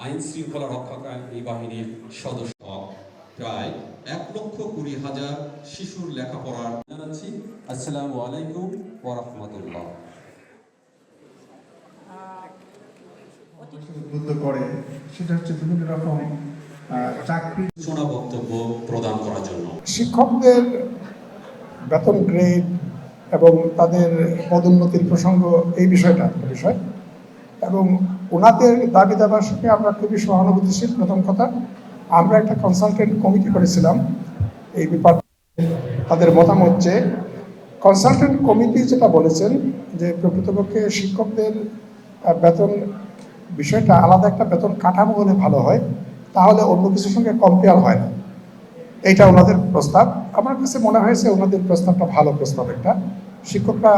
আইন শৃঙ্খলা রক্ষাকারী বাহিনীর সদস্য প্রায় 1,20,000 শিশুর লেখাপড়ার জানাচ্ছি। আসসালামু আলাইকুম ওয়া রাহমাতুল্লাহ। উদ্বুদ্ধ করে সেটা হচ্ছে বিভিন্ন রকম চাকরি সূচনা বক্তব্য প্রদান করার জন্য শিক্ষকদের বেতন গ্রেড এবং তাদের পদোন্নতির প্রসঙ্গ এই বিষয়টা একটা বিষয় এবং ওনাদের দাবি দাবার সঙ্গে আমরা খুবই সহানুভূতিশীল। প্রথম কথা, আমরা একটা কনসালটেন্ট কমিটি করেছিলাম এই ব্যাপার। তাদের মতামত যে কনসালটেন্ট কমিটি যেটা বলেছেন যে প্রকৃতপক্ষে শিক্ষকদের বেতন বিষয়টা আলাদা একটা বেতন কাঠামো হলে ভালো হয়, তাহলে অন্য কিছুর সঙ্গে কম্পেয়ার হয় না। এইটা ওনাদের প্রস্তাব। আমার কাছে মনে হয়েছে ওনাদের প্রস্তাবটা ভালো প্রস্তাব একটা। শিক্ষকরা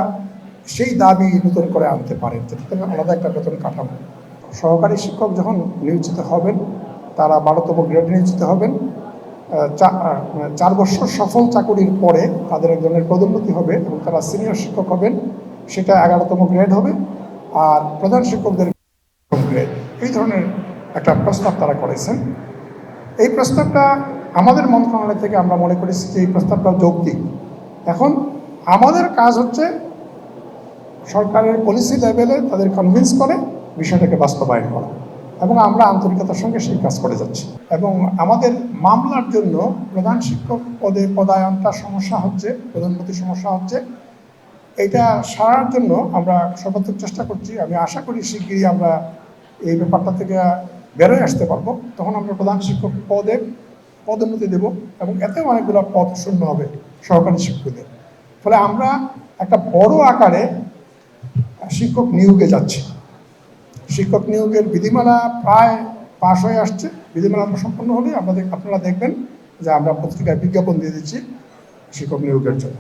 সেই দাবি নতুন করে আনতে পারেন, যেটা আলাদা একটা বেতন কাঠামো। সহকারী শিক্ষক যখন নিয়োজিত হবেন, তারা 12তম গ্রেডে নিয়োজিত হবেন। 4 বছর সফল চাকুরির পরে তাদের একজনের পদোন্নতি হবে এবং তারা সিনিয়র শিক্ষক হবেন, সেটা 11তম গ্রেড হবে। আর প্রধান শিক্ষকদের গ্রেড, এই ধরনের একটা প্রস্তাব তারা করেছেন। এই প্রস্তাবটা আমাদের মন্ত্রণালয় থেকে আমরা মনে করেছি যে এই প্রস্তাবটা যৌক্তিক। এখন আমাদের কাজ হচ্ছে সরকারের পলিসি লেভেলে তাদের কনভিন্স করে বিষয়টাকে বাস্তবায়ন করা, এবং আমরা আন্তরিকতার সঙ্গে সেই কাজ করে যাচ্ছি। এবং আমাদের মামলার জন্য প্রধান শিক্ষক পদে পদায়নটা সমস্যা হচ্ছে, পদোন্নতির সমস্যা হচ্ছে। এটা সারার জন্য আমরা সর্বাত্মক চেষ্টা করছি। আমি আশা করি শিগগিরই আমরা এই ব্যাপারটা থেকে বেরোয় আসতে পারবো। তখন আমরা প্রধান শিক্ষক পদে পদোন্নতি দেব এবং এতেও অনেকগুলো পদ শূন্য হবে সহকারী শিক্ষকদের। ফলে আমরা একটা বড় আকারে শিক্ষক নিয়োগে যাচ্ছি। শিক্ষক নিয়োগের বিধিমালা প্রায় পাশ হয়ে আসছে। বিধিমালাটা সম্পন্ন হলে আপনারা দেখবেন যে আমরা পত্রিকায় বিজ্ঞাপন দিয়ে দিচ্ছি শিক্ষক নিয়োগের জন্য।